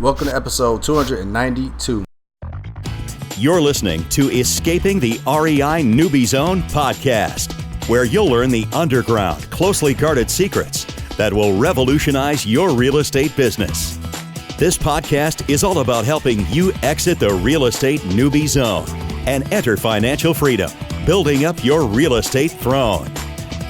Welcome to episode 292. You're listening to Escaping the REI Newbie Zone podcast, where you'll learn the underground, closely guarded secrets that will revolutionize your real estate business. This podcast is all about helping you exit the real estate newbie zone and enter financial freedom, building up your real estate throne.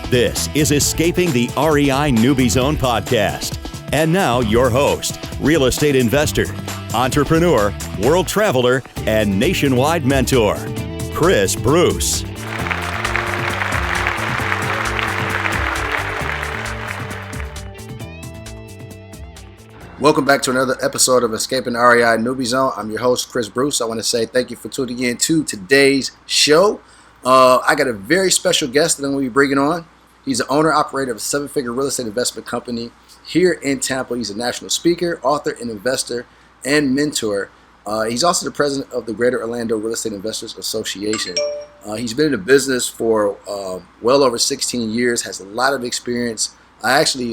This is Escaping the REI Newbie Zone podcast. And now your host, real estate investor, entrepreneur, world traveler, and nationwide mentor, Chris Bruce. Welcome back to another episode of Escaping the REI Newbie Zone. I'm your host, Chris Bruce. I want to say thank you for tuning in to today's show. I got a very special guest that I'm going to be bringing on. He's the owner-operator of a seven-figure real estate investment company here in Tampa. He's a national speaker, author, and investor, and mentor. He's also the president of the Greater Orlando Real Estate Investors Association. He's been in the business for well over 16 years, has a lot of experience. I actually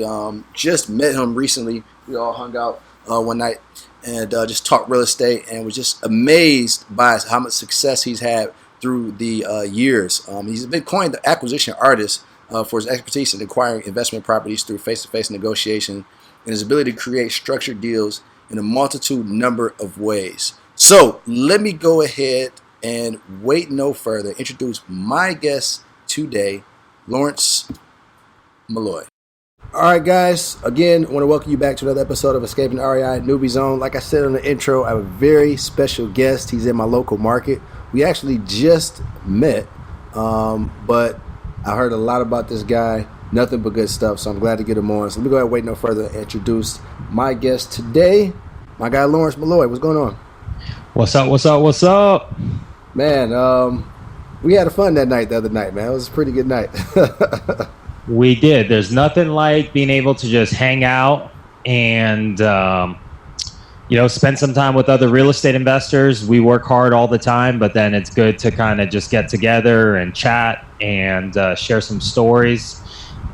just met him recently. We all hung out one night and just talked real estate and was just amazed by how much success he's had through the years. He's been coined the Acquisition Artist for his expertise in acquiring investment properties through face-to-face negotiation and his ability to create structured deals in a number of ways. So let me go ahead and wait no further. Introduce my guest today, Lawrence Malloy. All right, guys. Again, I want to welcome you back to another episode of Escaping the REI Newbie Zone. Like I said in the intro, I have a very special guest. He's in my local market. We actually just met, but I heard a lot about this guy, nothing but good stuff, so I'm glad to get him on. So let me go ahead and wait no further and introduce my guest today, my guy Lawrence Malloy. What's going on? What's up? Man, we had fun that night the other night, man. It was a pretty good night. We did. There's nothing like being able to just hang out and spend some time with other real estate investors. We work hard all the time, but then it's good to kind of just get together and chat and share some stories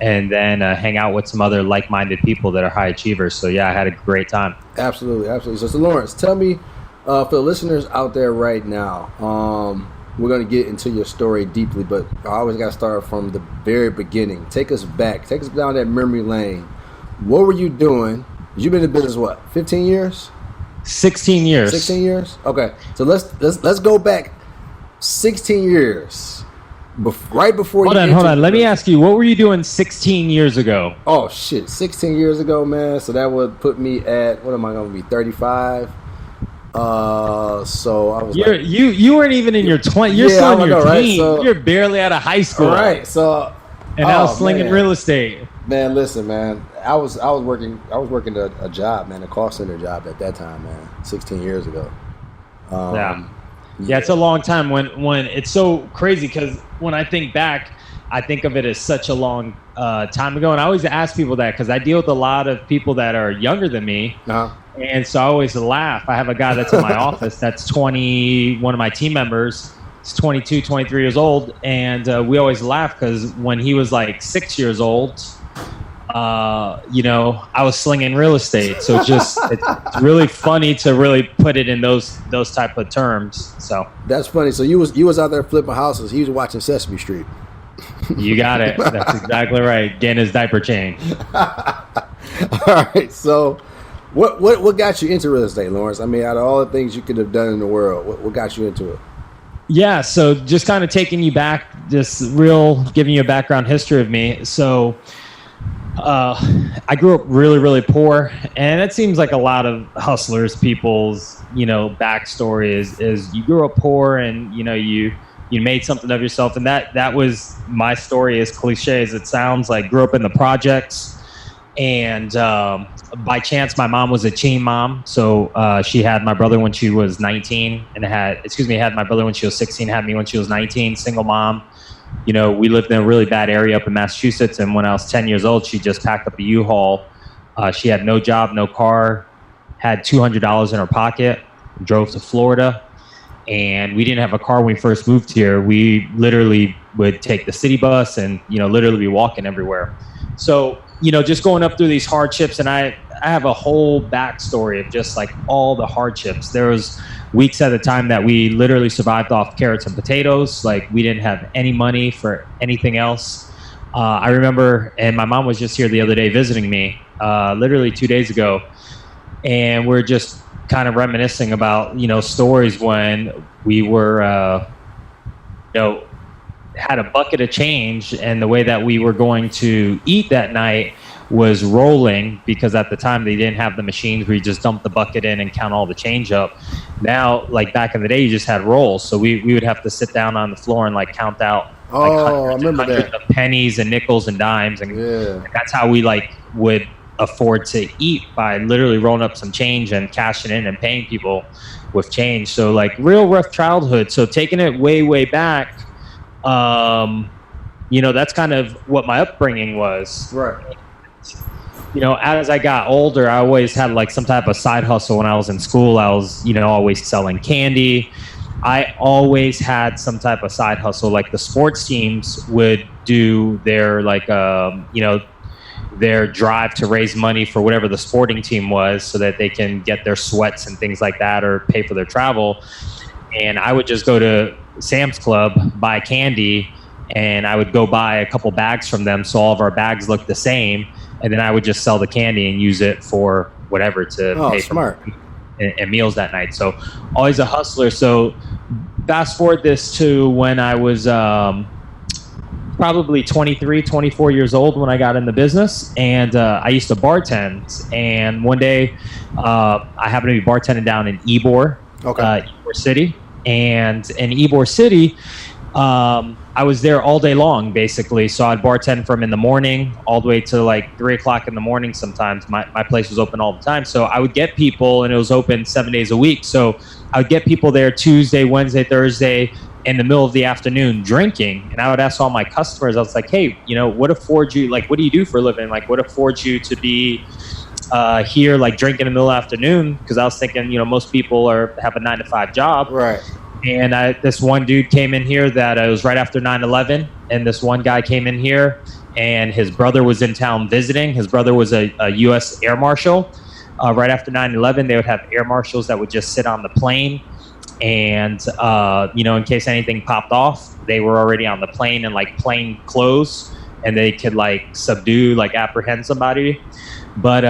and then hang out with some other like-minded people that are high achievers. So yeah, I had a great time. Absolutely. So Lawrence, tell me, for the listeners out there right now, we're going to get into your story deeply, but I always got to start from the very beginning. Take us back. Take us down that memory lane. What were you doing? You've been in business, what, 15 years? 16 years. 16 years? Okay. So let's go back 16 years. Right before Hold on. Let me ask you, what were you doing 16 years ago? Oh, shit. 16 years ago, man. So that would put me at, what am I going to be, 35? So I was you weren't even in your 20s. You're still in your teens. Right? So, you're barely out of high school. Right. So and I was slinging real estate. Man, listen, man. I was working a job, man, a call center job at that time, man. 16 years ago. Yeah, it's a long time. When it's so crazy because when I think back, I think of it as such a long time ago, and I always ask people that because I deal with a lot of people that are younger than me. Uh-huh. And so I always laugh. I have a guy that's in my office that's 20, one of my team members is 22, 23 years old. And we always laugh because when he was like 6 years old, I was slinging real estate. So it's really funny to really put it in those type of terms. So that's funny. So you was out there flipping houses. He was watching Sesame Street. You got it. That's exactly right. Getting his diaper changed. All right. So what got you into real estate, Lawrence? I mean, out of all the things you could have done in the world, what got you into it? Yeah, so just kind of taking you back, giving you a background history of me. So I grew up really, really poor, and it seems like a lot of hustlers, people's, backstory is you grew up poor and, you made something of yourself. And that was my story, as cliche as it sounds. Like, grew up in the projects, and by chance, my mom was a teen mom. So she had my brother when she was 19 and had my brother when she was 16, had me when she was 19, single mom. We lived in a really bad area up in Massachusetts. And when I was 10 years old, she just packed up a U-Haul. She had no job, no car, had $200 in her pocket, drove to Florida. And we didn't have a car when we first moved here. We literally would take the city bus and, literally be walking everywhere. So, just going up through these hardships. And I I have a whole backstory of just like all the hardships. There was weeks at a time that we literally survived off carrots and potatoes. Like we didn't have any money for anything else. I remember, and my mom was just here the other day visiting me, literally 2 days ago, and we're just kind of reminiscing about, stories when we were, had a bucket of change, and the way that we were going to eat that night was rolling, because at the time they didn't have the machines where you just dump the bucket in and count all the change up. Now, like back in the day, you just had rolls. So we would have to sit down on the floor and like count out hundreds of pennies and nickels and dimes. And that's how we would afford to eat, by literally rolling up some change and cashing in and paying people with change. So like real rough childhood. So taking it way, way back, that's kind of what my upbringing was. Right. As I got older, I always had like some type of side hustle. When I was in school, I was, always selling candy. I always had some type of side hustle. Like the sports teams would do their their drive to raise money for whatever the sporting team was, so that they can get their sweats and things like that, or pay for their travel. And I would just go to Sam's Club, buy candy, and I would go buy a couple bags from them, so all of our bags looked the same. And then I would just sell the candy and use it for whatever to pay for and meals that night. So always a hustler. So fast forward this to when I was probably 23, 24 years old when I got in the business, and I used to bartend. And one day I happened to be bartending down in Ybor, Ybor City. And in Ybor City, I was there all day long, basically. So I'd bartend from in the morning all the way to like 3 o'clock in the morning. Sometimes my place was open all the time. So I would get people, and it was open 7 days a week. So I would get people there Tuesday, Wednesday, Thursday, in the middle of the afternoon drinking. And I would ask all my customers, I was like, hey, what affords you, like, what do you do for a living? Like, what affords you to be here, like drinking in the middle of the afternoon? Because I was thinking, most people have a 9-to-5 job. Right. And this one dude came in here that it was right after 9/11, and this one guy came in here, and his brother was in town visiting. His brother was a U.S. air marshal. Right after 9/11, they would have air marshals that would just sit on the plane, and in case anything popped off, they were already on the plane in like plain clothes, and they could like subdue, like apprehend somebody. But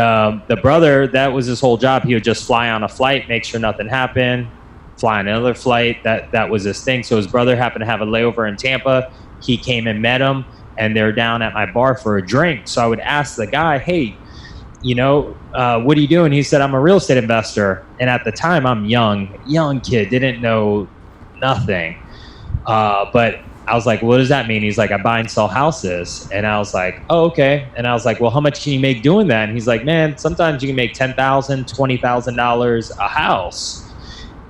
the brother, that was his whole job. He would just fly on a flight, make sure nothing happened, fly on another flight. That was his thing. So his brother happened to have a layover in Tampa. He came and met him, and they're down at my bar for a drink. So I would ask the guy, hey, what are you doing? He said, I'm a real estate investor. And at the time, I'm young kid, didn't know nothing. But I was like, what does that mean? He's like, I buy and sell houses. And I was like, oh, okay. And I was like, well, how much can you make doing that? And he's like, man, sometimes you can make $10,000, $20,000 a house,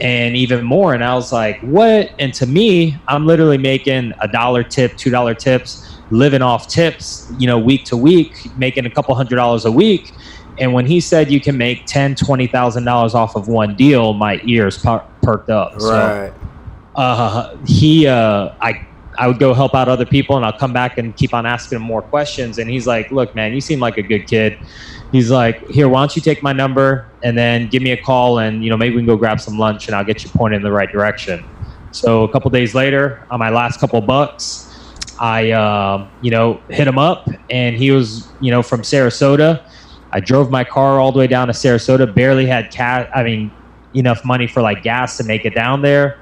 and even more. And I was like, what? And to me, I'm literally making $1 tip, $2 tips, living off tips, week to week, making a couple $100s a week. And when he said you can make $10,000, $20,000 off of one deal, my ears perked up. Right. So I would go help out other people, and I'll come back and keep on asking him more questions. And he's like, look, man, you seem like a good kid. He's like, here, why don't you take my number and then give me a call, and maybe we can go grab some lunch, and I'll get you pointed in the right direction. So a couple days later, on my last couple bucks, I hit him up, and he was from Sarasota. I drove my car all the way down to Sarasota, barely had enough money for like gas to make it down there.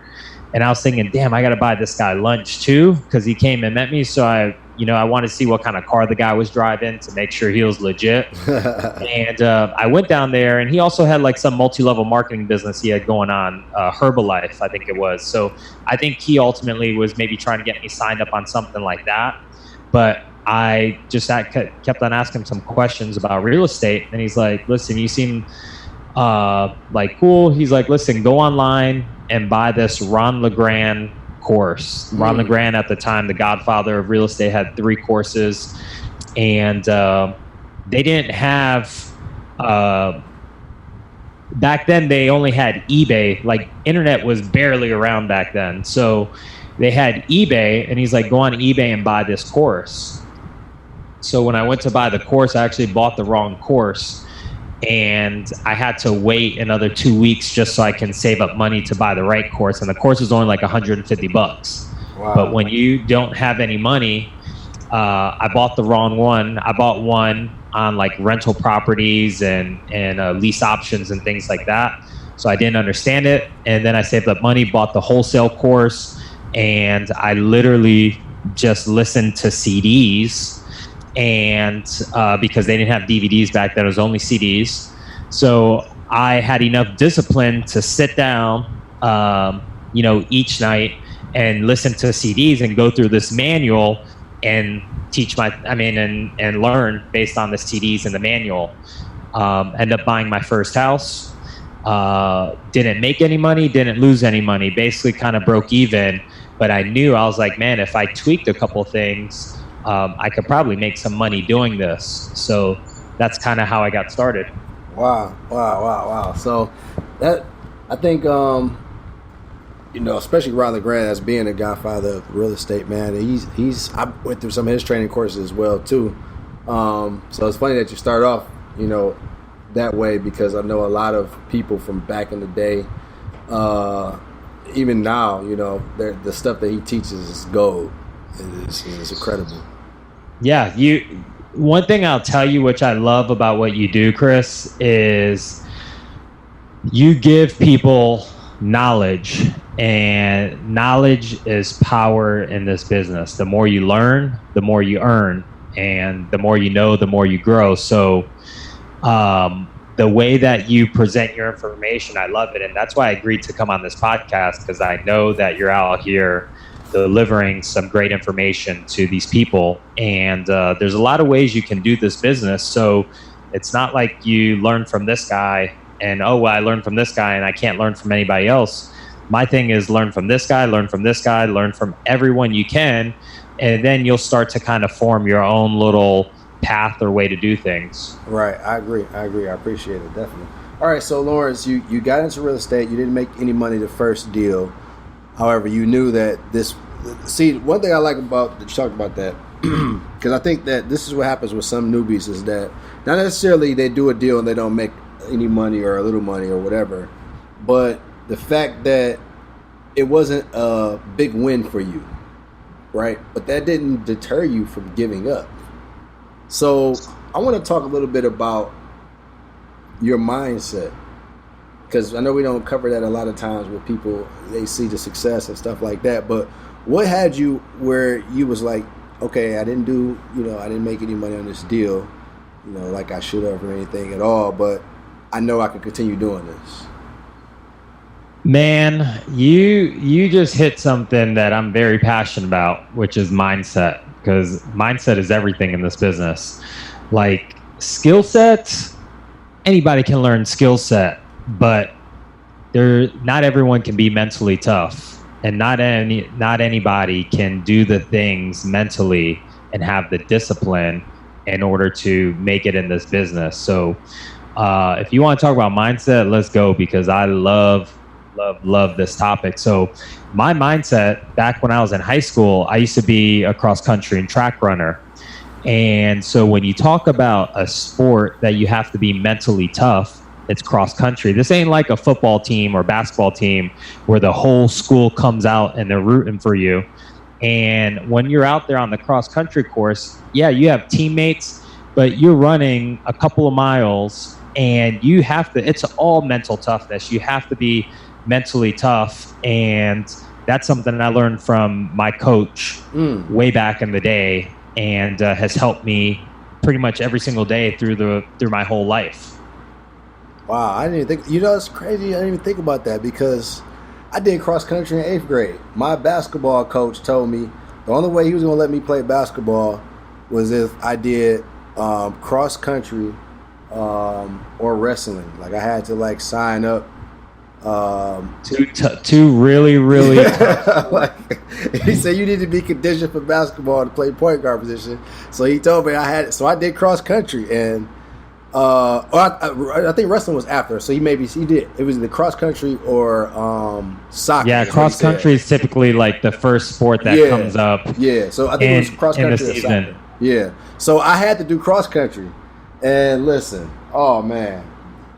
And I was thinking, damn, I got to buy this guy lunch too, because he came and met me. So I wanted to see what kind of car the guy was driving to make sure he was legit. And I went down there, and he also had like some multi-level marketing business he had going on, Herbalife, I think it was. So I think he ultimately was maybe trying to get me signed up on something like that. But I just kept on asking him some questions about real estate. And he's like, listen, you seem like cool. He's like, listen, go online and buy this Ron LeGrand course. Ron LeGrand, at the time, the godfather of real estate, had 3 courses, and they didn't have back then, they only had eBay. Like, internet was barely around back then, so they had eBay. And he's like, go on eBay and buy this course. So when I went to buy the course, I actually bought the wrong course, and I had to wait another 2 weeks just so I can save up money to buy the right course. And the course is only like $150. Wow. But when you don't have any money, I bought the wrong one. I bought one on like rental properties and lease options and things like that. So I didn't understand it. And then I saved up money, bought the wholesale course, and I literally just listened to CDs. And because they didn't have DVDs back then, it was only CDs. So I had enough discipline to sit down, each night and listen to CDs and go through this manual and and learn based on the CDs and the manual. End up buying my first house. Didn't make any money, didn't lose any money, basically kind of broke even. But I was like, man, if I tweaked a couple things, I could probably make some money doing this. So that's kind of how I got started. Wow. So that, I think, especially Riley Grant, as being a godfather of real estate, man, I went through some of his training courses as well too. So it's funny that you start off, that way, because I know a lot of people from back in the day, even now, the stuff that he teaches is gold. It's incredible. Yeah, one thing I'll tell you, which I love about what you do, Chris, is you give people knowledge, and knowledge is power in this business. The more you learn, the more you earn, and the more you know, the more you grow. So the way that you present your information, I love it. And that's why I agreed to come on this podcast, because I know that you're out here delivering some great information to these people. And there's a lot of ways you can do this business. So it's not like you learn from this guy and, I learned from this guy and I can't learn from anybody else. My thing is learn from this guy, learn from this guy, learn from everyone you can. And then you'll start to kind of form your own little path or way to do things. Right. I agree. I appreciate it. Definitely. All right. So Lawrence, you got into real estate. You didn't make any money the first deal. However, you knew that one thing I like about that you talked about that, because I think that this is what happens with some newbies, is that not necessarily they do a deal and they don't make any money or a little money or whatever, but the fact that it wasn't a big win for you, right? But that didn't deter you from giving up. So I want to talk a little bit about your mindset, because I know we don't cover that a lot of times with people. They see the success and stuff like that, but what had you where you was like, okay, I didn't make any money on this deal, like I should have, or anything at all, but I know I can continue doing this? Man, you just hit something that I'm very passionate about, which is mindset, because mindset is everything in this business. Like skill sets, anybody can learn skill set, but not everyone can be mentally tough, and not anybody can do the things mentally and have the discipline in order to make it in this business. So if you want to talk about mindset, let's go, because I love this topic. So my mindset back when I was in high school, I used to be a cross country and track runner. And so when you talk about a sport that you have to be mentally tough, it's cross country. This ain't like a football team or basketball team where the whole school comes out and they're rooting for you. And when you're out there on the cross country course, yeah, you have teammates, but you're running a couple of miles and it's all mental toughness. You have to be mentally tough. And that's something I learned from my coach way back in the day, and has helped me pretty much every single day through my whole life. Wow, I didn't even think, it's crazy. I didn't even think about that, because I did cross country in 8th grade. My basketball coach told me the only way he was going to let me play basketball was if I did cross country or wrestling. Like I had to sign up. Two really he said you need to be conditioned for basketball to play point guard position. So he told me I did cross country, and I think wrestling was after. So he did. It was the cross country or soccer. Yeah, cross country is typically like the first sport that comes up. Yeah, so I think it was cross country in the season. Yeah, so I had to do cross country, and listen, oh man,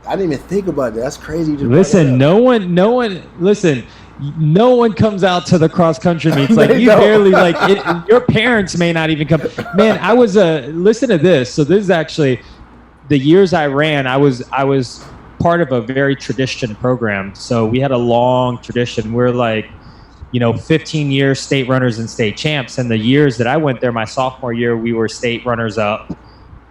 I didn't even think about that. That's crazy. You just Listen, no one comes out to the cross country meets. Like They you don't. barely like it, your parents may not even come. Man, I was listen to this. So this is actually the years I ran. I was part of a very tradition program. So we had a long tradition. We're like, 15 years state runners and state champs. And the years that I went there, my sophomore year, we were state runners up.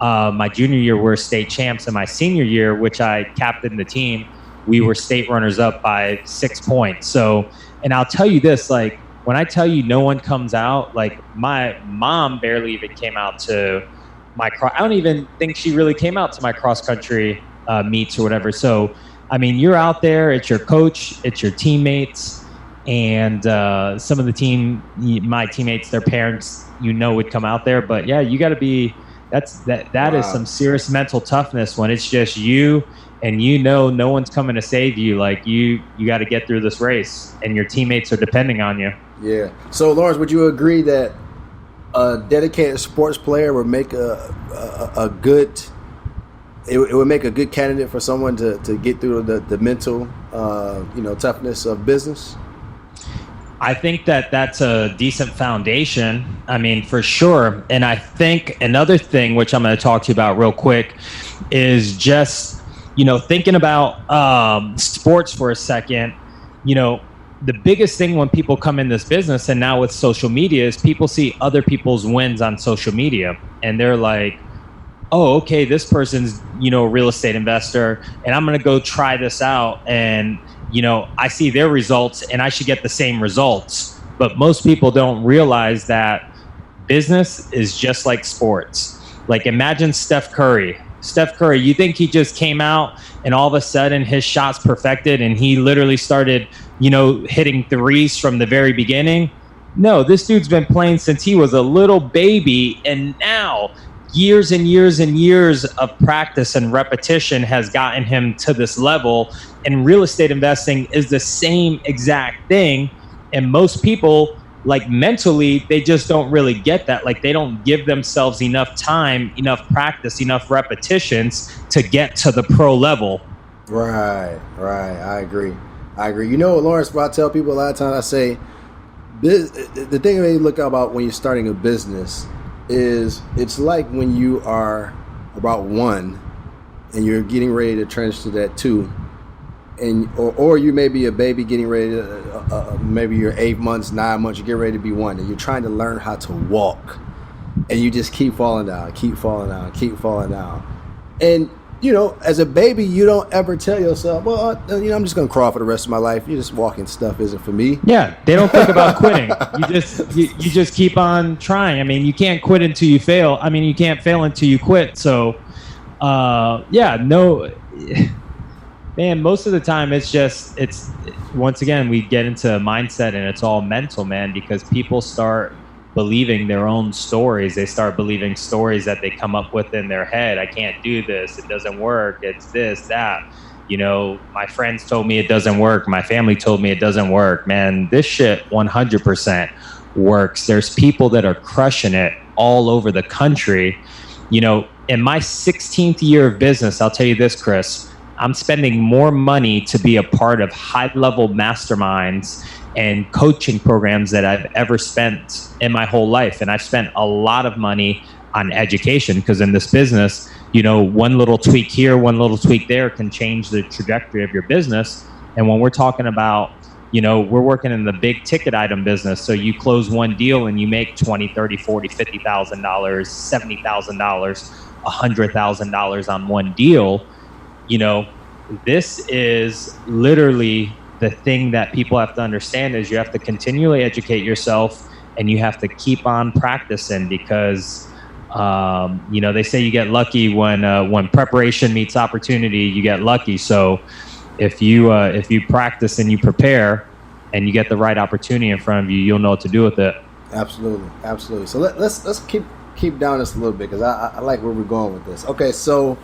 My junior year, we're state champs. And my senior year, which I captained the team, we were state runners up by 6 points. So, and I'll tell you this, like, when I tell you no one comes out, like my mom barely even came out to I don't even think she really came out to my cross country meets or whatever. So, I mean, you're out there, it's your coach, it's your teammates, and some of the my teammates, their parents, would come out there. But yeah, you got to be, that Wow. is some serious mental toughness when it's just you and no one's coming to save you. Like you got to get through this race and your teammates are depending on you. Yeah. So, Lawrence, would you agree that a dedicated sports player would make a good it would make a good candidate for someone to get through the mental toughness of business? I think that's a decent foundation. I mean, for sure. And I think another thing, which I'm going to talk to you about real quick, is just, thinking about sports for a second. The biggest thing when people come in this business, and now with social media, is people see other people's wins on social media. And they're like, oh, okay, this person's, a real estate investor, and I'm going to go try this out. And I see their results and I should get the same results. But most people don't realize that business is just like sports. Like imagine Steph Curry. You think he just came out and all of a sudden his shots perfected and he literally started, hitting threes from the very beginning? No, this dude's been playing since he was a little baby, and now years and years and years of practice and repetition has gotten him to this level. And real estate investing is the same exact thing. And most people, like mentally, they just don't really get that. Like they don't give themselves enough time, enough practice, enough repetitions to get to the pro level. Right. I agree. Lawrence, what I tell people a lot of times, I say, the thing that you look about when you're starting a business is it's like when you are about 1 and you're getting ready to transition to that 2, and or you may be a baby getting ready to maybe you're 8 months, 9 months, you get ready to be 1, and you're trying to learn how to walk, and you just keep falling down. And as a baby, you don't ever tell yourself, well, I'm just gonna crawl for the rest of my life. You just walking stuff isn't for me. Yeah, they don't think about quitting. You just keep on trying. I mean, you can't quit until you fail. I mean, you can't fail until you quit. So, man, most of the time it's once again, we get into mindset and it's all mental, man, because people start believing their own stories. They start believing stories that they come up with in their head. I can't do this. It doesn't work. It's this, that. My friends told me it doesn't work. My family told me it doesn't work. Man, this shit 100% works. There's people that are crushing it all over the country. In my 16th year of business, I'll tell you this, Chris, I'm spending more money to be a part of high-level masterminds and coaching programs that I've ever spent in my whole life. And I've spent a lot of money on education, because in this business, one little tweak here, one little tweak there can change the trajectory of your business. And when we're talking about, we're working in the big ticket item business. So you close one deal and you make $20, $30, $40, $50,000, $70,000, $100,000 on one deal. This is literally the thing that people have to understand, is you have to continually educate yourself and you have to keep on practicing, because they say you get lucky when preparation meets opportunity. You get lucky. So if you practice and you prepare and you get the right opportunity in front of you, you'll know what to do with it. Absolutely. So let's keep down this a little bit, because I like where we're going with this. Okay, so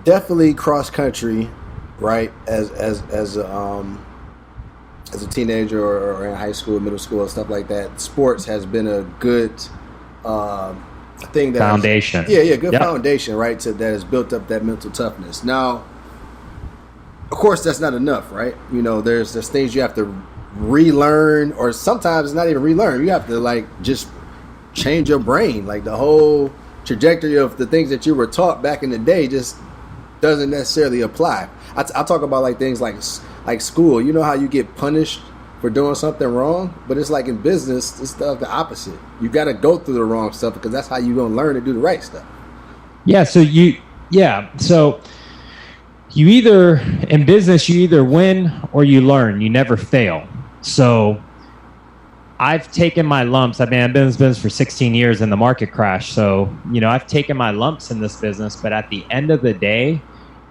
definitely cross country, right? As a teenager or in high school, middle school, and stuff like that, sports has been a good thing that foundation. Good foundation, right? That has built up that mental toughness. Now, of course, that's not enough, right? There's things you have to relearn, or sometimes it's not even relearn. You have to just change your brain. Like the whole trajectory of the things that you were taught back in the day just doesn't necessarily apply. I talk about things like school. You know how you get punished for doing something wrong, but it's like in business, it's the opposite. You got to go through the wrong stuff because that's how you're gonna learn to do the right stuff. So you either in business you either win or you learn. You never fail. So I've taken my lumps. I've been in business for 16 years in the market crash. So I've taken my lumps in this business, but at the end of the day,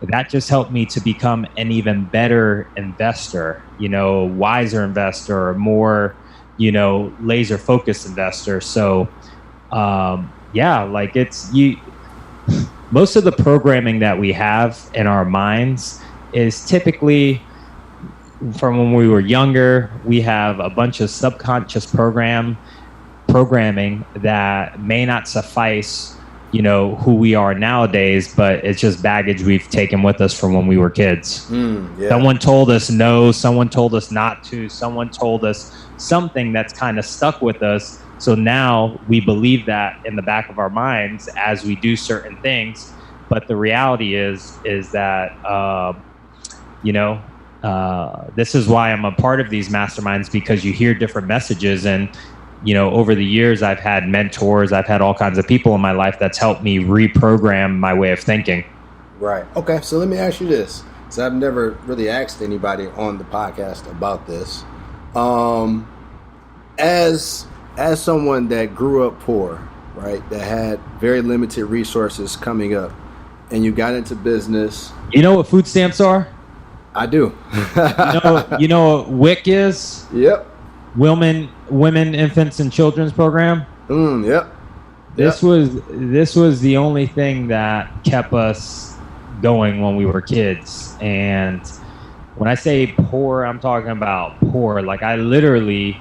that just helped me to become an even better investor, wiser investor, more, laser focused investor. So, it's you. Most of the programming that we have in our minds is typically from when we were younger. We have a bunch of subconscious programming that may not suffice who we are nowadays, but it's just baggage we've taken with us from when we were kids. Someone told us no, someone told us not to, someone told us something that's kind of stuck with us. So now we believe that in the back of our minds as we do certain things. But the reality is that, this is why I'm a part of these masterminds, because you hear different messages. And over the years, I've had mentors, I've had all kinds of people in my life that's helped me reprogram my way of thinking. Right. Okay. So let me ask you this. So I've never really asked anybody on the podcast about this. As someone that grew up poor, right, that had very limited resources coming up, and you got into business. You know what food stamps are? I do. you know what WIC is? Yep. Women, Infants, and Children's Program. Yep. This was the only thing that kept us going when we were kids. And when I say poor, I'm talking about poor. Like I literally.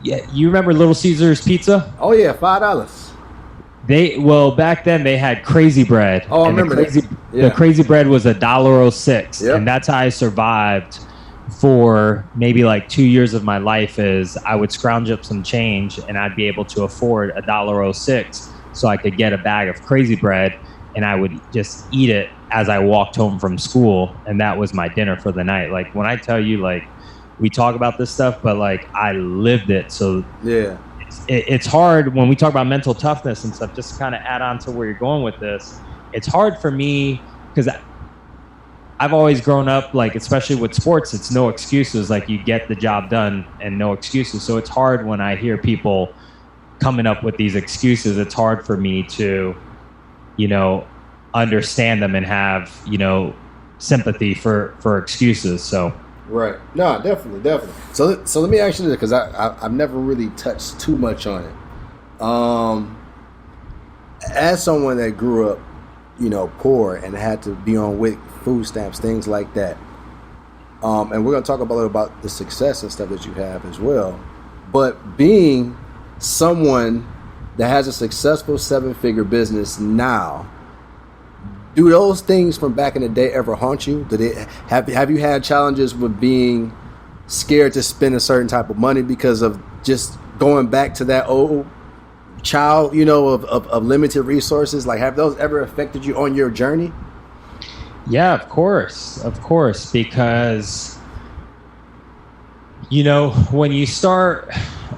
Yeah, you remember Little Caesars Pizza? Oh yeah, $5. Back then they had Crazy Bread. Oh, I remember that. The Crazy Bread was $1.06, yep. And that's how I survived for maybe like 2 years of my life. Is I would scrounge up some change and I'd be able to afford $1.06, so I could get a bag of Crazy Bread, and I would just eat it as I walked home from school, and that was my dinner for the night. Like when I tell you, like. We talk about this stuff, but like I lived it. So yeah, it's hard when we talk about mental toughness and stuff. Just to kind of add on to where you're going with this, it's hard for me because I've always grown up, like especially with sports, it's no excuses. Like you get the job done and no excuses. So it's hard when I hear people coming up with these excuses. It's hard for me to, understand them and have sympathy for excuses. So. Right. No, definitely. So let me ask you this, because I've never really touched too much on it. As someone that grew up, poor and had to be on WIC, food stamps, things like that. And we're going to talk a little about the success and stuff that you have as well. But being someone that has a successful 7-figure business now, do those things from back in the day ever haunt you? Have you had challenges with being scared to spend a certain type of money because of just going back to that old child, of limited resources? Like, have those ever affected you on your journey? Yeah, of course, because when you start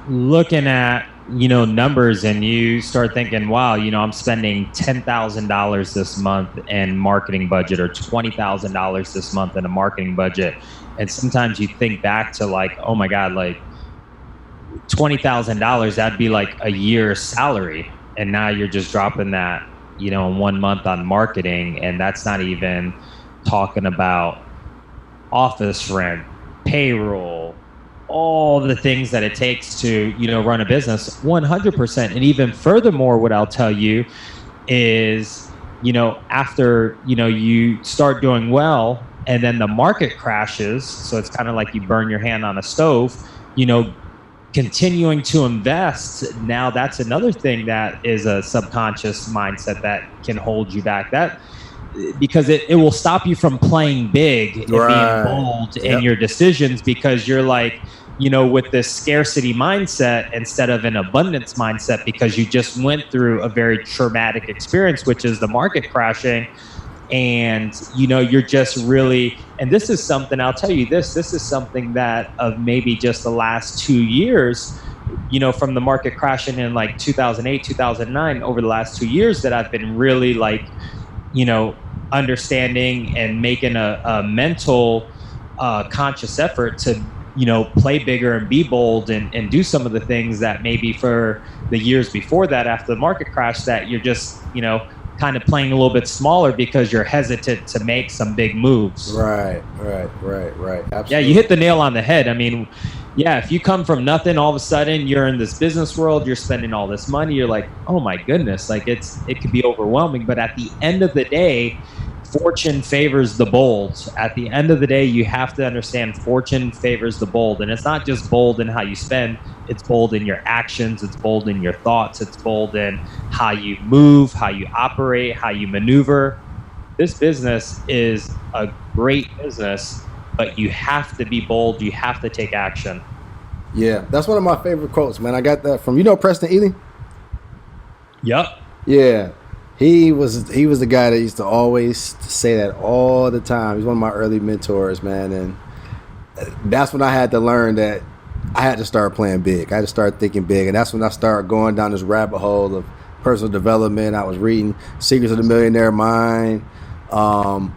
looking at numbers and you start thinking, wow, I'm spending $10,000 this month in marketing budget, or $20,000 this month in a marketing budget. And sometimes you think back to like, oh my God, like $20,000, that'd be like a year's salary. And now you're just dropping that, in 1 month on marketing. And that's not even talking about office rent, payroll, all the things that it takes to, run a business 100%. And even furthermore, what I'll tell you is, after, you start doing well and then the market crashes. So it's kind of like you burn your hand on a stove, continuing to invest, now that's another thing that is a subconscious mindset that can hold you back. That because it will stop you from playing big and being bold in your decisions, because you're like, with this scarcity mindset instead of an abundance mindset, because you just went through a very traumatic experience, which is the market crashing. And, you're just really, and this is something, I'll tell you this is something that of maybe just the last 2 years, from the market crashing in like 2008, 2009, over the last 2 years, that I've been really like, understanding and making a mental conscious effort to, play bigger and be bold and do some of the things that maybe for the years before that, after the market crash, that you're just, kind of playing a little bit smaller because you're hesitant to make some big moves. Right. Absolutely. Yeah, you hit the nail on the head. I mean, yeah, if you come from nothing, all of a sudden you're in this business world, you're spending all this money, you're like, oh my goodness, like it can be overwhelming. But at the end of the day, fortune favors the bold. At the end of the day, you have to understand fortune favors the bold. And it's not just bold in how you spend, it's bold in your actions, it's bold in your thoughts, it's bold in how you move, how you operate, how you maneuver. This business is a great business, but you have to be bold, you have to take action. Yeah, that's one of my favorite quotes, man. I got that from, Preston Ely? Yep. Yeah. He was the guy that used to always say that all the time. He's one of my early mentors, man. And that's when I had to learn that I had to start playing big. I had to start thinking big. And that's when I started going down this rabbit hole of personal development. I was reading Secrets of the Millionaire Mind, all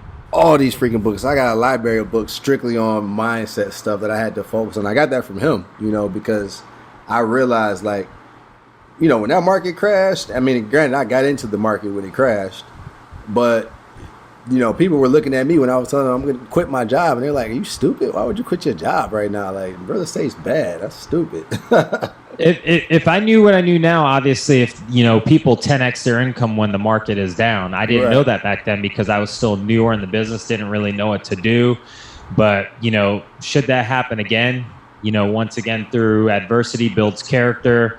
these freaking books. I got a library of books strictly on mindset stuff that I had to focus on. I got that from him, because I realized, like, when that market crashed, I mean, granted, I got into the market when it crashed, but, people were looking at me when I was telling them I'm going to quit my job, and they're like, are you stupid? Why would you quit your job right now? Like, real estate's bad. That's stupid. If I knew what I knew now, obviously, if, people 10x their income when the market is down. I didn't know that back then because I was still newer in the business, didn't really know what to do. But, should that happen again, once again, through adversity builds character.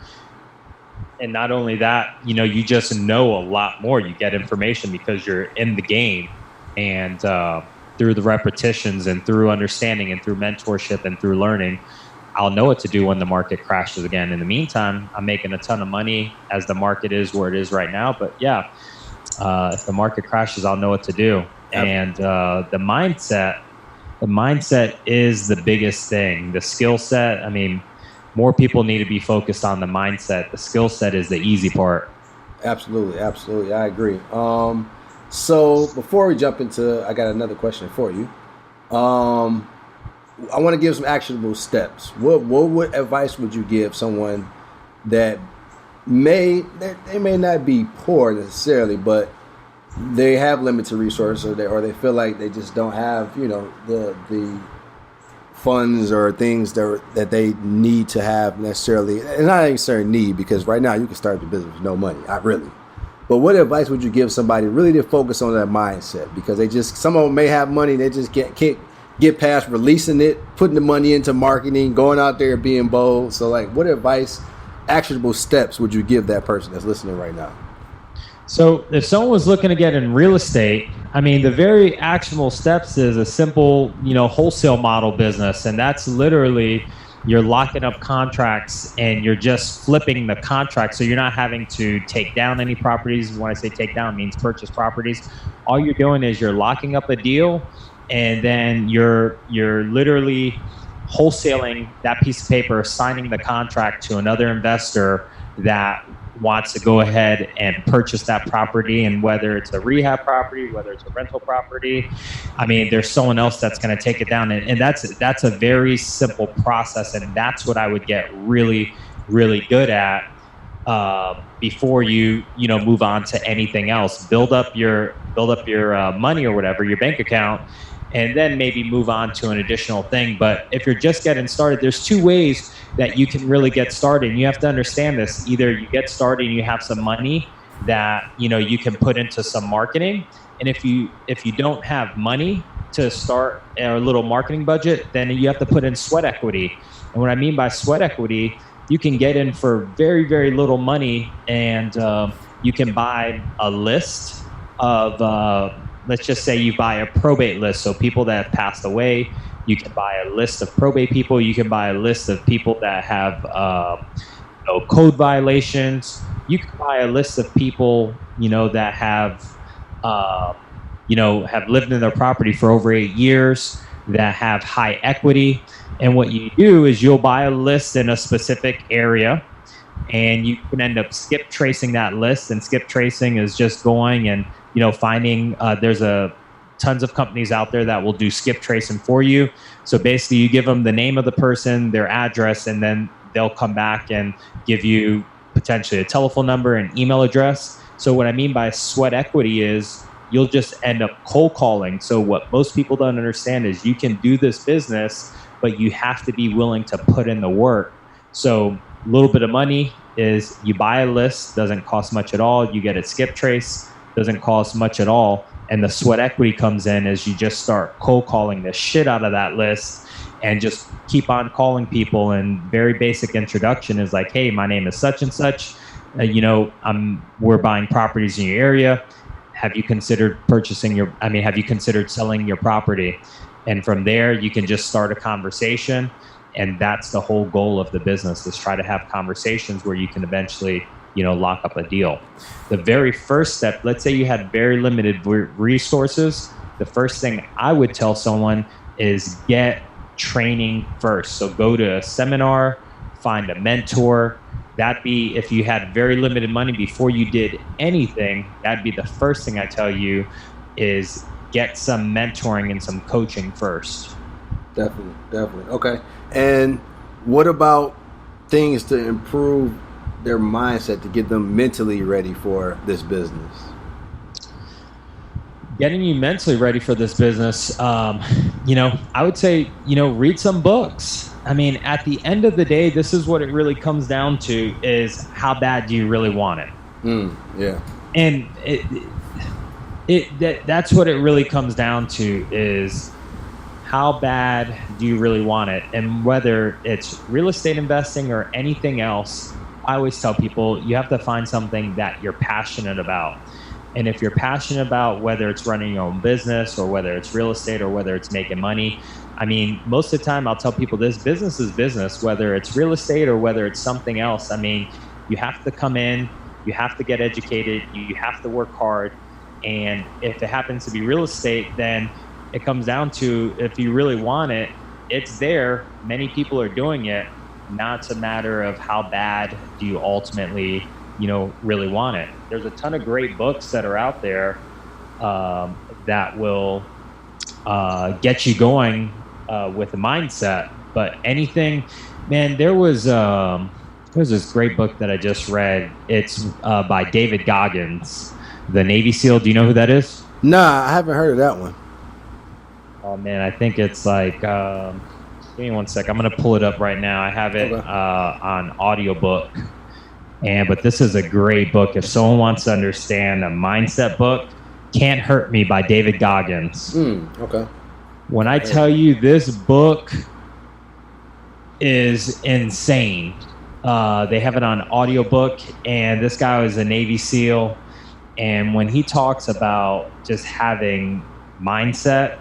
And not only that, you just know a lot more. You get information because you're in the game, and through the repetitions and through understanding and through mentorship and through learning, I'll know what to do when the market crashes again. In the meantime, I'm making a ton of money as the market is where it is right now. But yeah, if the market crashes, I'll know what to do. Yep. And the mindset is the biggest thing. The skill set, I mean, more people need to be focused on the mindset. The skill set is the easy part. Absolutely. I agree. So before we jump into, I got another question for you. I want to give some actionable steps. What advice would you give someone that may not be poor necessarily, but they have limited resources, or they feel like they just don't have, the funds or things that they need to have necessarily, and not necessarily need, because right now you can start the business with no money, not really. But what advice would you give somebody really to focus on that mindset? Because some of them may have money, they just can't get past releasing it, putting the money into marketing, going out there being bold. So, like, what advice, actionable steps would you give that person that's listening right now? So if someone was looking to get in real estate, I mean, the very actionable steps is a simple, wholesale model business. And that's literally, you're locking up contracts and you're just flipping the contract. So you're not having to take down any properties. When I say take down, it means purchase properties. All you're doing is you're locking up a deal, and then you're literally wholesaling that piece of paper, signing the contract to another investor that wants to go ahead and purchase that property. And whether it's a rehab property, whether it's a rental property, I mean, there's someone else that's going to take it down. And that's a very simple process. And that's what I would get really, really good at before you move on to anything else. Build up your money or whatever, your bank account, and then maybe move on to an additional thing. But if you're just getting started, there's two ways that you can really get started. And you have to understand this. Either you get started and you have some money that you can put into some marketing. And if you don't have money, to start a little marketing budget, then you have to put in sweat equity. And what I mean by sweat equity, you can get in for very, very little money, and you can buy a list of, let's just say you buy a probate list, so people that have passed away. You can buy a list of probate people. You can buy a list of people that have code violations. You can buy a list of people, that have, have lived in their property for over 8 years, that have high equity. And what you do is you'll buy a list in a specific area, and you can end up skip tracing that list. And skip tracing is just going and, finding, there's tons of companies out there that will do skip tracing for you. So basically you give them the name of the person, their address, and then they'll come back and give you potentially a telephone number and email address. So what I mean by sweat equity is you'll just end up cold calling. So what most people don't understand is you can do this business, but you have to be willing to put in the work. So a little bit of money is you buy a list, doesn't cost much at all. You get it skip trace, doesn't cost much at all. And the sweat equity comes in as you just start cold calling the shit out of that list and just keep on calling people. And very basic introduction is like, hey, my name is such and such. We're buying properties in your area. Have you considered have you considered selling your property? And from there, you can just start a conversation. And that's the whole goal of the business, is try to have conversations where you can eventually lock up a deal. The very first step, let's say you had very limited resources, the first thing I would tell someone is get training first. So go to a seminar, find a mentor. That'd be, if you had very limited money before you did anything, that'd be the first thing I tell you is get some mentoring and some coaching first. Definitely. Okay. And what about things to improve their mindset, to get them mentally ready for this business? Getting you mentally ready for this business, I would say, read some books. I mean, at the end of the day, this is what it really comes down to, is how bad do you really want it? Yeah. And that's what it really comes down to, is how bad do you really want it? And whether it's real estate investing or anything else, I always tell people you have to find something that you're passionate about. And if you're passionate about whether it's running your own business or whether it's real estate or whether it's making money, I mean, most of the time I'll tell people this business is business, whether it's real estate or whether it's something else. I mean, you have to come in, you have to get educated, you have to work hard. And if it happens to be real estate, then it comes down to, if you really want it, it's there. Many people are doing it. Now it's a matter of how bad do you ultimately, really want it. There's a ton of great books that are out there that will get you going with a mindset. But anything, man, there was this great book that I just read. It's by David Goggins, the Navy SEAL. Do you know who that is? Nah, I haven't heard of that one. Oh man, I think it's like, give me one sec. I'm going to pull it up right now. I have it on audiobook. But this is a great book. If someone wants to understand a mindset book, Can't Hurt Me by David Goggins. Okay. When I tell you this book is insane. They have it on audiobook, and this guy was a Navy SEAL. And when he talks about just having mindset,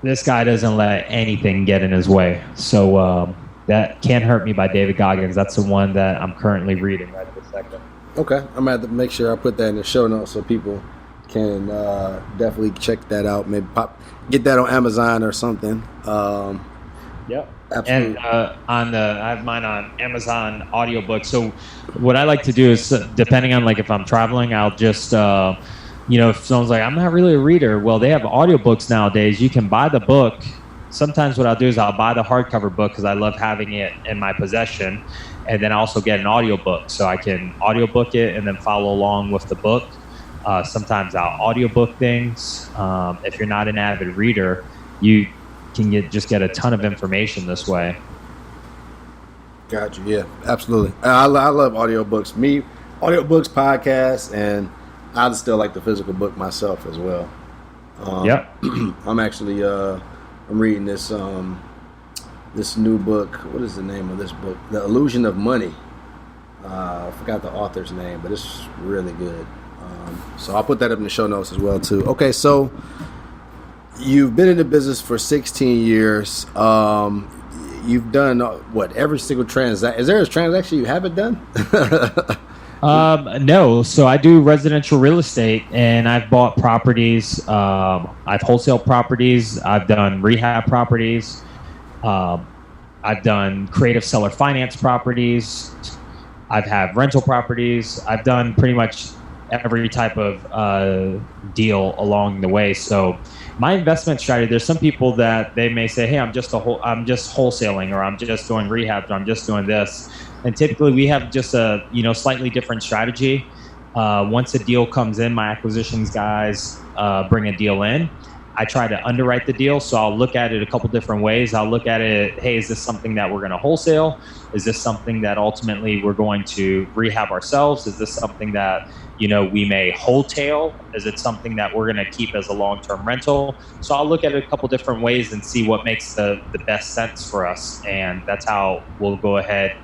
this guy doesn't let anything get in his way. So that Can't Hurt Me by David Goggins, that's the one that I'm currently reading right this second. Okay. I'm going to have to make sure I put that in the show notes so people can definitely check that out. Maybe get that on Amazon or something. Yep. Absolutely. And I have mine on Amazon audiobook. So what I like to do is, depending on if I'm traveling, I'll just if someone's like, I'm not really a reader, well, they have audiobooks nowadays. You can buy the book. Sometimes what I'll do is I'll buy the hardcover book because I love having it in my possession, and then I also get an audiobook so I can audiobook it and then follow along with the book. Sometimes I'll audiobook things. If you're not an avid reader, you can get a ton of information this way. Gotcha. Yeah, absolutely. I love audiobooks. Audiobooks, podcasts, and I still like the physical book myself as well. Yep. I'm actually I'm reading this this new book. What is the name of this book? The Illusion of Money. I forgot the author's name, but it's really good. So I'll put that up in the show notes as well too. Okay, so you've been in the business for 16 years. You've done every single transaction. Is there a transaction you haven't done? No. So I do residential real estate, and I've bought properties. I've wholesale properties. I've done rehab properties. I've done creative seller finance properties. I've had rental properties. I've done pretty much every type of deal along the way. So my investment strategy, there's some people that they may say, hey, I'm just wholesaling, or I'm just doing rehab, or I'm just doing this. And typically we have just a slightly different strategy. Once a deal comes in, my acquisitions guys bring a deal in. I try to underwrite the deal, so I'll look at it a couple different ways. I'll look at it, hey, is this something that we're going to wholesale? Is this something that ultimately we're going to rehab ourselves? Is this something that we may wholesale? Is it something that we're going to keep as a long-term rental? So I'll look at it a couple different ways and see what makes the best sense for us, and that's how we'll go ahead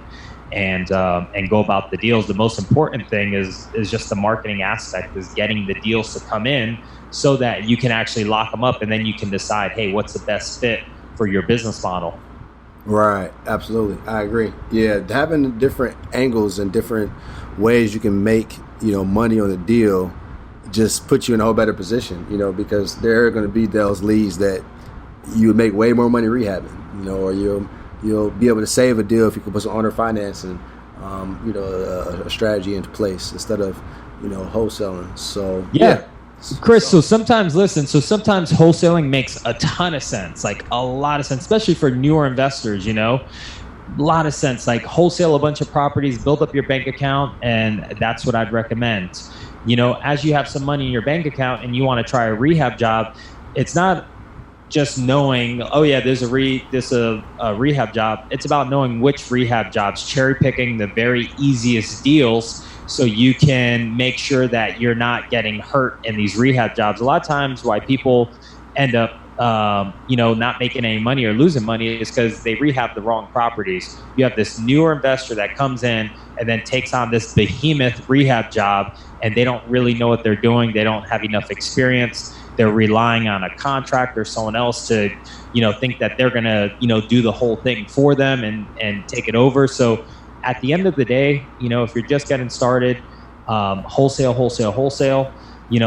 and go about the deals. The most important thing is just the marketing aspect, is getting the deals to come in so that you can actually lock them up, and then you can decide, hey, what's the best fit for your business model. Right, absolutely. I agree. Yeah, having different angles and different ways you can make money on a deal just puts you in a whole better position, because there are going to be those leads that you would make way more money rehabbing, or you'll be able to save a deal if you can put some owner financing, a strategy into place instead of wholesaling. So yeah. Chris, so sometimes wholesaling makes a ton of sense, like a lot of sense, especially for newer investors, a lot of sense, like wholesale a bunch of properties, build up your bank account, and that's what I'd recommend. As you have some money in your bank account and you want to try a rehab job, it's not just knowing, oh yeah, there's a rehab job. It's about knowing which rehab jobs, cherry picking the very easiest deals, so you can make sure that you're not getting hurt in these rehab jobs. A lot of times why people end up not making any money or losing money is because they rehab the wrong properties. You have this newer investor that comes in and then takes on this behemoth rehab job, and they don't really know what they're doing. They don't have enough experience. They're relying on a contractor or someone else to think that they're going to do the whole thing for them and take it over. So at the end of the day, if you're just getting started, wholesale.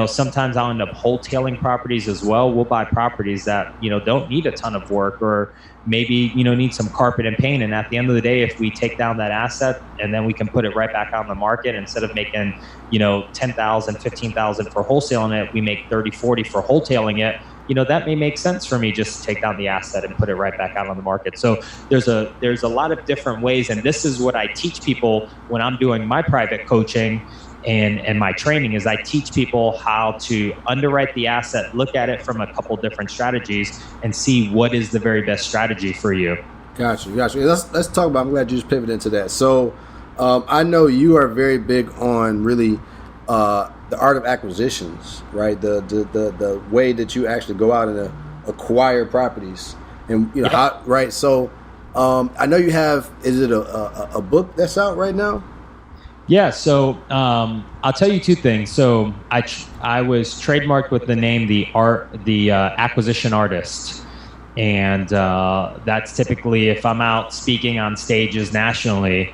Sometimes I'll end up wholetailing properties as well. We'll buy properties that don't need a ton of work, or maybe need some carpet and paint. And at the end of the day, if we take down that asset and then we can put it right back on the market, instead of making $10,000, $15,000 for wholesaling it, we make 30, 40 for wholetailing it. That may make sense for me just to take down the asset and put it right back out on the market. So there's a lot of different ways, and this is what I teach people when I'm doing my private coaching and my training, is I teach people how to underwrite the asset, look at it from a couple different strategies, and see what is the very best strategy for you. Gotcha. Let's talk about, I'm glad you just pivoted into that. So I know you are very big on really the art of acquisitions, right? The way that you actually go out and acquire properties, and how, right? So I know you have. Is it a book that's out right now? Yeah. So I'll tell you two things. So I was trademarked with the name the Acquisition Artist, and that's typically, if I'm out speaking on stages nationally,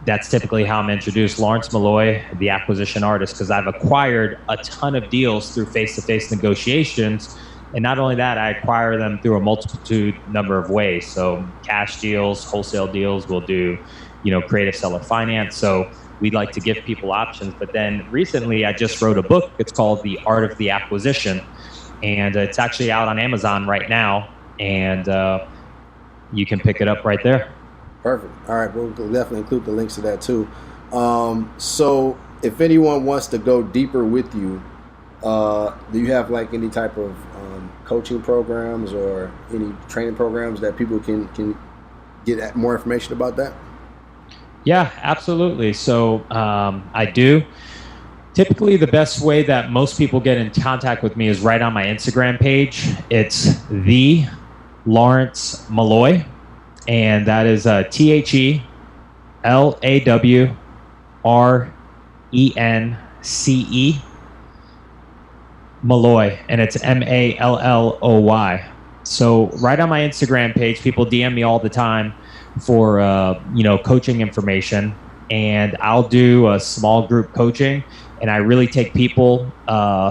that's typically how I'm introduced. Lawrence Malloy, the Acquisition Artist, because I've acquired a ton of deals through face-to-face negotiations. And not only that, I acquire them through a multitude number of ways. So cash deals, wholesale deals, we'll do, creative seller finance. So we'd like to give people options. But then recently I just wrote a book. It's called The Art of the Acquisition. And it's actually out on Amazon right now. And you can pick it up right there. Perfect. All right, we'll definitely include the links to that too. So if anyone wants to go deeper with you, do you have like any type of coaching programs or any training programs that people can get more information about that? Yeah, absolutely. So I do. Typically, the best way that most people get in contact with me is right on my Instagram page. It's the Lawrence Malloy, and that is TheLawrence Malloy, and it's Malloy. So right on my Instagram page, people DM me all the time for coaching information, and I'll do a small group coaching, and I really take people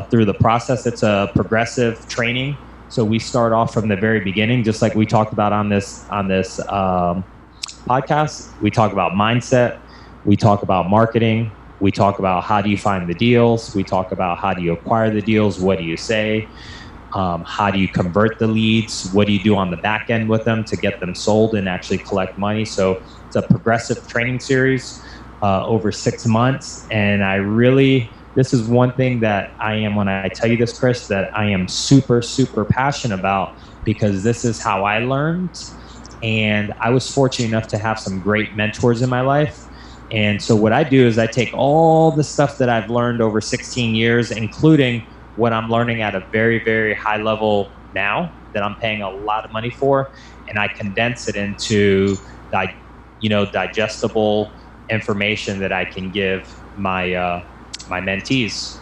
through the process. It's a progressive training, so we start off from the very beginning, just like we talked about on this podcast. We talk about mindset, we talk about marketing, we talk about how do you find the deals, we talk about how do you acquire the deals, what do you say, how do you convert the leads, what do you do on the back end with them to get them sold and actually collect money. So it's a progressive training series over 6 months, and this is one thing that when I tell you this, Chris, that I am super, super passionate about, because this is how I learned, and I was fortunate enough to have some great mentors in my life. And so what I do is I take all the stuff that I've learned over 16 years, including what I'm learning at a very, very high level now that I'm paying a lot of money for, and I condense it into digestible information that I can give my mentees.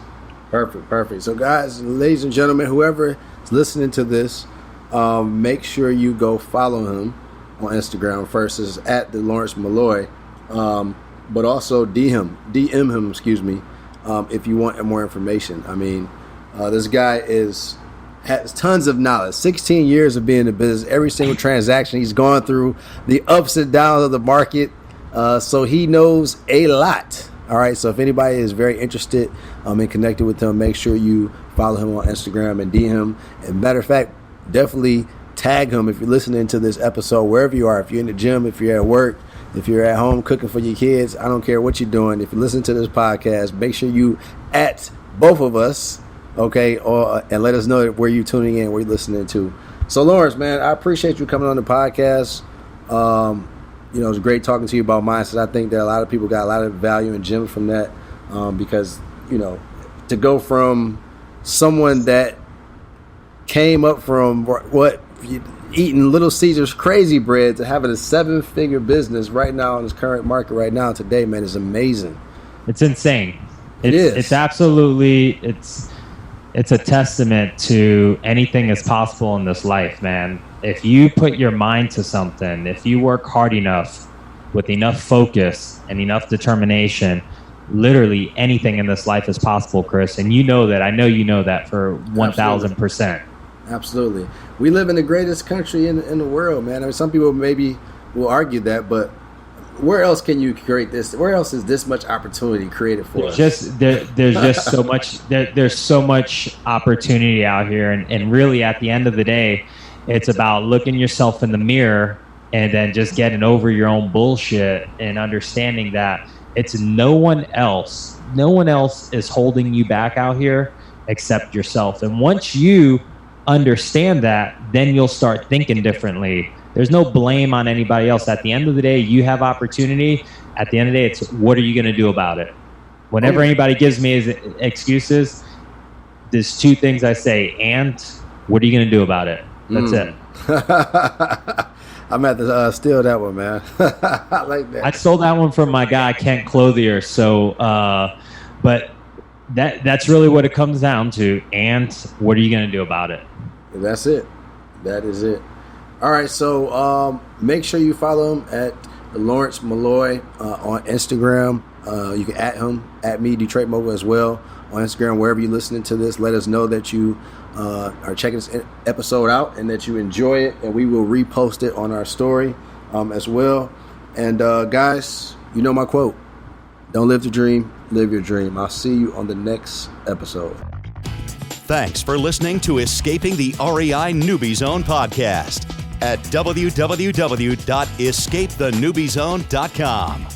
Perfect. So guys, ladies and gentlemen, whoever is listening to this, make sure you go follow him on Instagram. First is at the Lawrence Malloy, but also DM him, if you want more information. I mean, this guy has tons of knowledge. 16 years of being in the business. Every single transaction he's gone through, the ups and downs of the market. So he knows a lot. All right. So if anybody is very interested and connected with him, make sure you follow him on Instagram and DM him. And matter of fact, definitely tag him if you're listening to this episode, wherever you are. If you're in the gym, if you're at work, if you're at home cooking for your kids, I don't care what you're doing. If you listen to this podcast, make sure you at both of us, okay, and let us know where you're tuning in, where you're listening to. So Lawrence, man, I appreciate you coming on the podcast. It's great talking to you about mindset. I think that a lot of people got a lot of value and gems from that, because to go from someone that came up from eating Little Caesar's crazy bread to having a 7-figure business right now in this current market right now today, man, is amazing. It's insane. It is. It's absolutely, it's a testament to anything is possible in this life, man. If you put your mind to something, if you work hard enough with enough focus and enough determination, literally anything in this life is possible, Chris. And you know that. I know you know that for 1,000%. Absolutely. We live in the greatest country in the world, man. I mean, some people maybe will argue that, but where else can you create this? Where else is this much opportunity created for us? There's just so much. There's so much opportunity out here, and really, at the end of the day, it's about looking yourself in the mirror and then just getting over your own bullshit and understanding that it's no one else. No one else is holding you back out here except yourself. And once you understand that, then you'll start thinking differently. There's no blame on anybody else. At the end of the day, you have opportunity. At the end of the day, it's what are you going to do about it? Whenever anybody gives me excuses, there's two things I say, and what are you going to do about it? That's it. I'm going to have to steal that one, man. I like that. I stole that one from my guy, Kent Clothier. So, but that's really what it comes down to. And what are you going to do about it? That's it. That is it. All right, so make sure you follow him at Lawrence Malloy on Instagram. You can at him, at me, Detroit Mobile as well on Instagram. Wherever you're listening to this, let us know that you are checking this episode out and that you enjoy it, and we will repost it on our story as well. And guys, you know my quote: don't live the dream, live your dream. I'll see you on the next episode. Thanks for listening to Escaping the REI Newbie Zone podcast at www.escapethenewbiezone.com.